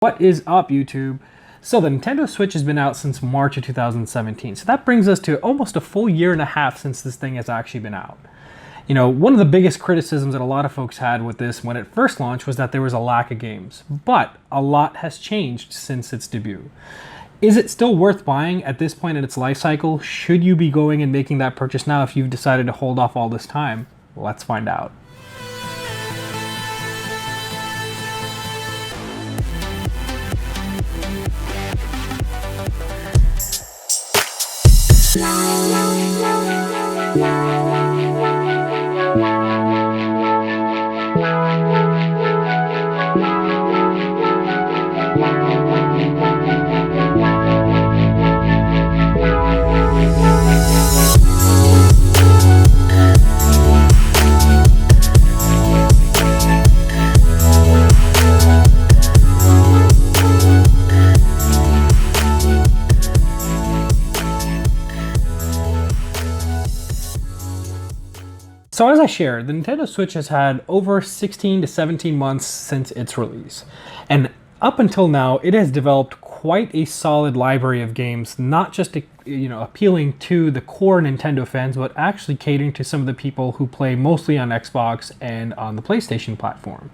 What is up, YouTube? So the Nintendo Switch has been out since March of 2017. So that brings us to almost a full year and a half since this thing has actually been out. You know, one of the biggest criticisms that a lot of folks had with this when it first launched was that there was a lack of games. But a lot has changed since its debut. Is it still worth buying at this point in its life cycle? Should you be going and making that purchase now if you've decided to hold off all this time? Let's find out. So as I shared, the Nintendo Switch has had over 16 to 17 months since its release. And up until now, it has developed quite a solid library of games, not just appealing to the core Nintendo fans, but actually catering to some of the people who play mostly on Xbox and on the PlayStation platform.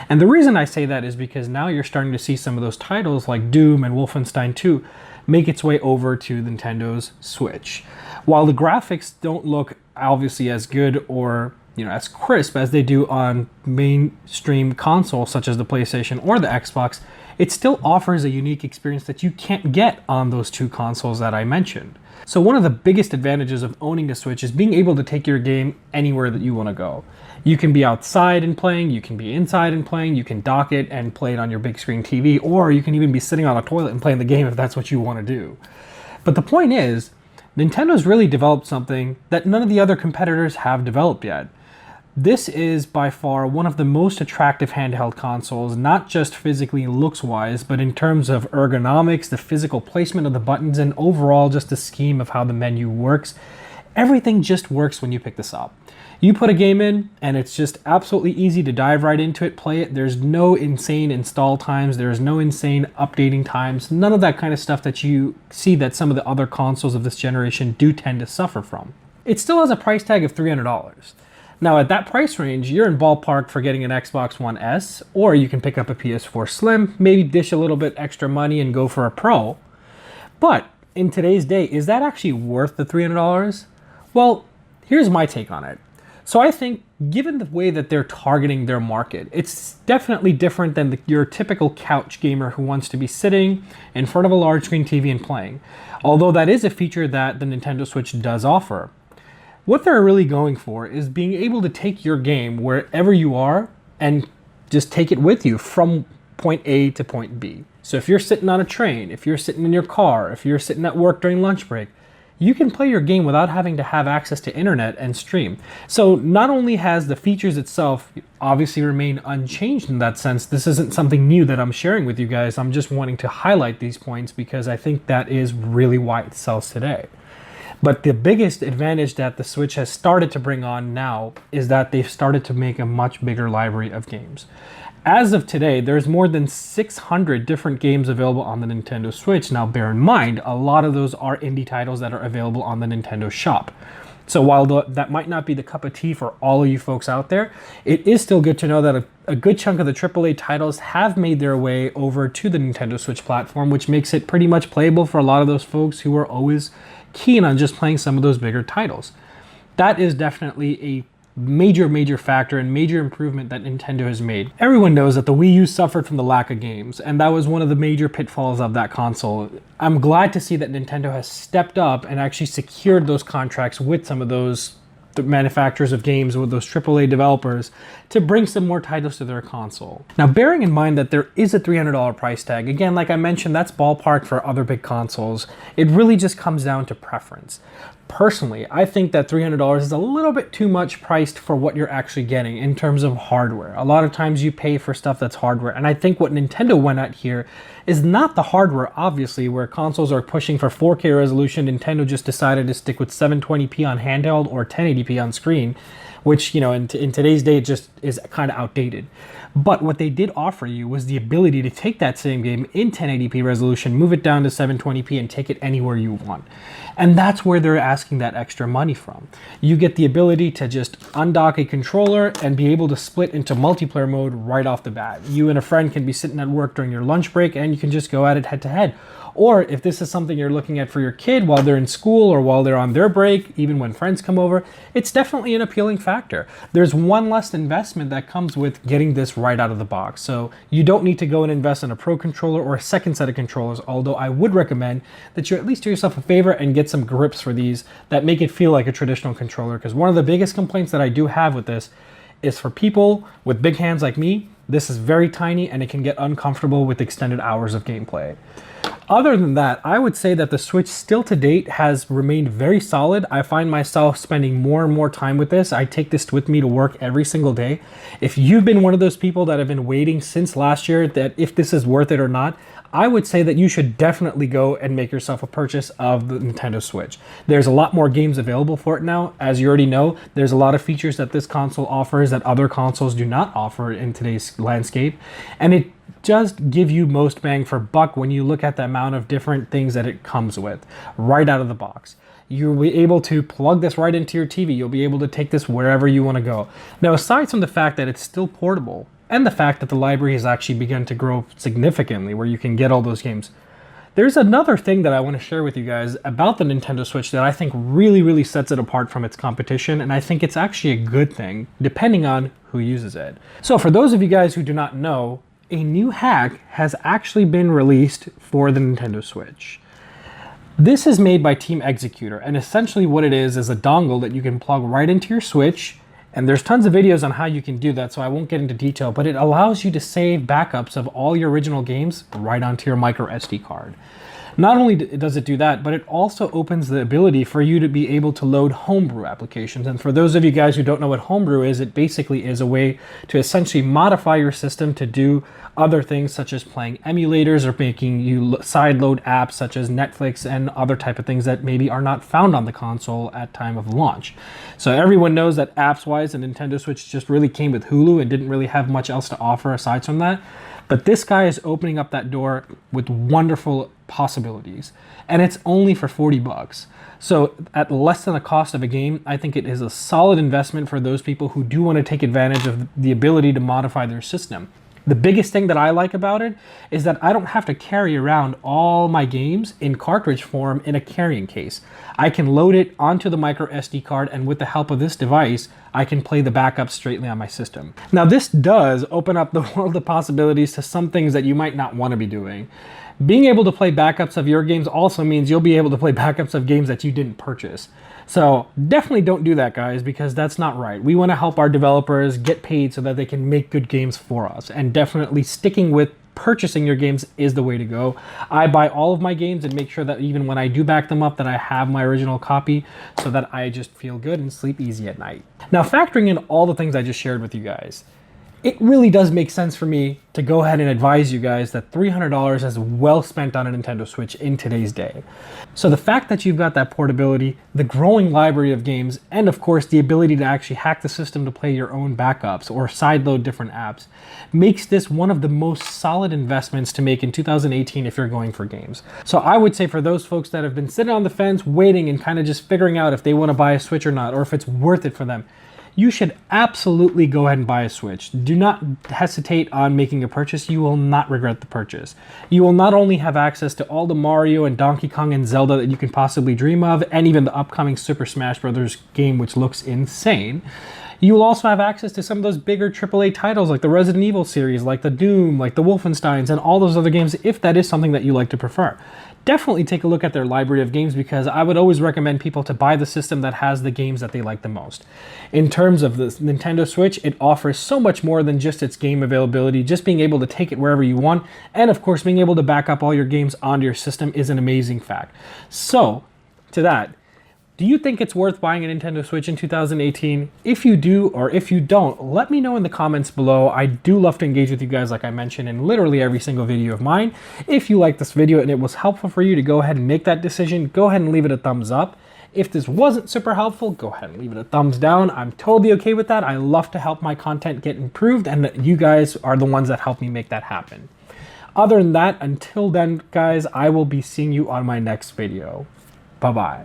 And the reason I say that is because now you're starting to see some of those titles like Doom and Wolfenstein 2 make its way over to Nintendo's Switch. While the graphics don't look obviously as good or as crisp as they do on mainstream consoles such as the PlayStation or the Xbox, it still offers a unique experience that you can't get on those two consoles that I mentioned. So one of the biggest advantages of owning a Switch is being able to take your game anywhere that you want to go. You can be outside and playing, you can be inside and playing, you can dock it and play it on your big screen TV, or you can even be sitting on a toilet and playing the game if that's what you want to do. But the point is, Nintendo's really developed something that none of the other competitors have developed yet. This is by far one of the most attractive handheld consoles, not just physically looks-wise, but in terms of ergonomics, the physical placement of the buttons, and overall just the scheme of how the menu works. Everything just works when you pick this up. You put a game in, and it's just absolutely easy to dive right into it, play it. There's no insane install times. There's no insane updating times. None of that kind of stuff that you see that some of the other consoles of this generation do tend to suffer from. It still has a price tag of $300. Now, at that price range, you're in ballpark for getting an Xbox One S, or you can pick up a PS4 Slim, maybe dish a little bit extra money and go for a Pro. But in today's day, is that actually worth the $300? Well, here's my take on it. So I think, given the way that they're targeting their market, it's definitely different than your typical couch gamer who wants to be sitting in front of a large screen TV and playing. Although that is a feature that the Nintendo Switch does offer. What they're really going for is being able to take your game wherever you are and just take it with you from point A to point B. So if you're sitting on a train, if you're sitting in your car, if you're sitting at work during lunch break, you can play your game without having to have access to internet and stream. So not only has the features itself obviously remained unchanged in that sense, this isn't something new that I'm sharing with you guys. I'm just wanting to highlight these points because I think that is really why it sells today. But the biggest advantage that the Switch has started to bring on now is that they've started to make a much bigger library of games. As of today, there's more than 600 different games available on the Nintendo Switch. Now, bear in mind, a lot of those are indie titles that are available on the Nintendo shop. So while that might not be the cup of tea for all of you folks out there, it is still good to know that a good chunk of the AAA titles have made their way over to the Nintendo Switch platform, which makes it pretty much playable for a lot of those folks who are always keen on just playing some of those bigger titles. That is definitely a major factor and major improvement that Nintendo has made. Everyone knows that the Wii U suffered from the lack of games, and that was one of the major pitfalls of that console. I'm glad to see that Nintendo has stepped up and actually secured those contracts with some of those manufacturers of games, with those AAA developers, to bring some more titles to their console. Now, bearing in mind that there is a $300 price tag, again, like I mentioned, that's ballpark for other big consoles. It really just comes down to preference. Personally, I think that $300 is a little bit too much priced for what you're actually getting in terms of hardware. A lot of times you pay for stuff that's hardware, and I think what Nintendo went at here is not the hardware, obviously, where consoles are pushing for 4K resolution. Nintendo just decided to stick with 720p on handheld or 1080p on screen. which, in today's day, it just is kind of outdated. But what they did offer you was the ability to take that same game in 1080p resolution, move it down to 720p, and take it anywhere you want. And that's where they're asking that extra money from. You get the ability to just undock a controller and be able to split into multiplayer mode right off the bat. You and a friend can be sitting at work during your lunch break and you can just go at it head to head. Or if this is something you're looking at for your kid while they're in school or while they're on their break, even when friends come over, it's definitely an appealing factor. There's one less investment that comes with getting this right out of the box. So you don't need to go and invest in a pro controller or a second set of controllers, although I would recommend that you at least do yourself a favor and get some grips for these that make it feel like a traditional controller. Because one of the biggest complaints that I do have with this is for people with big hands like me, this is very tiny and it can get uncomfortable with extended hours of gameplay. Other than that, I would say that the Switch still to date has remained very solid. I find myself spending more and more time with this. I take this with me to work every single day. If you've been one of those people that have been waiting since last year that if this is worth it or not, I would say that you should definitely go and make yourself a purchase of the Nintendo Switch. There's a lot more games available for it now. As you already know, there's a lot of features that this console offers that other consoles do not offer in today's landscape. And it just give you most bang for buck when you look at the amount of different things that it comes with right out of the box. You'll be able to plug this right into your TV. You'll be able to take this wherever you want to go. Now, aside from the fact that it's still portable and the fact that the library has actually begun to grow significantly where you can get all those games, there's another thing that I want to share with you guys about the Nintendo Switch that I think really sets it apart from its competition, and I think it's actually a good thing depending on who uses it. So for those of you guys who do not know, a new hack has actually been released for the Nintendo Switch. This is made by Team Executor, and essentially what it is a dongle that you can plug right into your Switch, and there's tons of videos on how you can do that, so I won't get into detail, but it allows you to save backups of all your original games right onto your micro SD card. Not only does it do that, but it also opens the ability for you to be able to load homebrew applications. And for those of you guys who don't know what homebrew is, it basically is a way to essentially modify your system to do other things such as playing emulators or making you sideload apps such as Netflix and other type of things that maybe are not found on the console at time of launch. So everyone knows that apps-wise, the Nintendo Switch just really came with Hulu and didn't really have much else to offer aside from that. But this guy is opening up that door with wonderful possibilities, and it's only for 40 bucks. So at less than the cost of a game, I think it is a solid investment for those people who do want to take advantage of the ability to modify their system. The biggest thing that I like about it is that I don't have to carry around all my games in cartridge form in a carrying case. I can load it onto the micro SD card, and with the help of this device, I can play the backup straightly on my system. Now, this does open up the world of possibilities to some things that you might not want to be doing. Being able to play backups of your games also means you'll be able to play backups of games that you didn't purchase. So definitely don't do that, guys, because that's not right. We want to help our developers get paid so that they can make good games for us. And definitely sticking with purchasing your games is the way to go. I buy all of my games and make sure that even when I do back them up that I have my original copy so that I just feel good and sleep easy at night. Now, factoring in all the things I just shared with you guys, it really does make sense for me to go ahead and advise you guys that $300 is well spent on a Nintendo Switch in today's day. So the fact that you've got that portability, the growing library of games, and of course the ability to actually hack the system to play your own backups or sideload different apps makes this one of the most solid investments to make in 2018 if you're going for games. So I would say for those folks that have been sitting on the fence waiting and kind of just figuring out if they want to buy a Switch or not, or if it's worth it for them, you should absolutely go ahead and buy a Switch. Do not hesitate on making a purchase. You will not regret the purchase. You will not only have access to all the Mario and Donkey Kong and Zelda that you can possibly dream of, and even the upcoming Super Smash Bros. Game, which looks insane. You will also have access to some of those bigger AAA titles like the Resident Evil series, like the Doom, like the Wolfensteins, and all those other games if that is something that you like to prefer. Definitely take a look at their library of games because I would always recommend people to buy the system that has the games that they like the most. In terms of the Nintendo Switch, it offers so much more than just its game availability. Just being able to take it wherever you want, and of course being able to back up all your games onto your system is an amazing fact. So, to that, do you think it's worth buying a Nintendo Switch in 2018? If you do, or if you don't, let me know in the comments below. I do love to engage with you guys like I mentioned in literally every single video of mine. If you like this video and it was helpful for you to go ahead and make that decision, go ahead and leave it a thumbs up. If this wasn't super helpful, go ahead and leave it a thumbs down. I'm totally okay with that. I love to help my content get improved, and you guys are the ones that help me make that happen. Other than that, until then, guys, I will be seeing you on my next video. Bye-bye.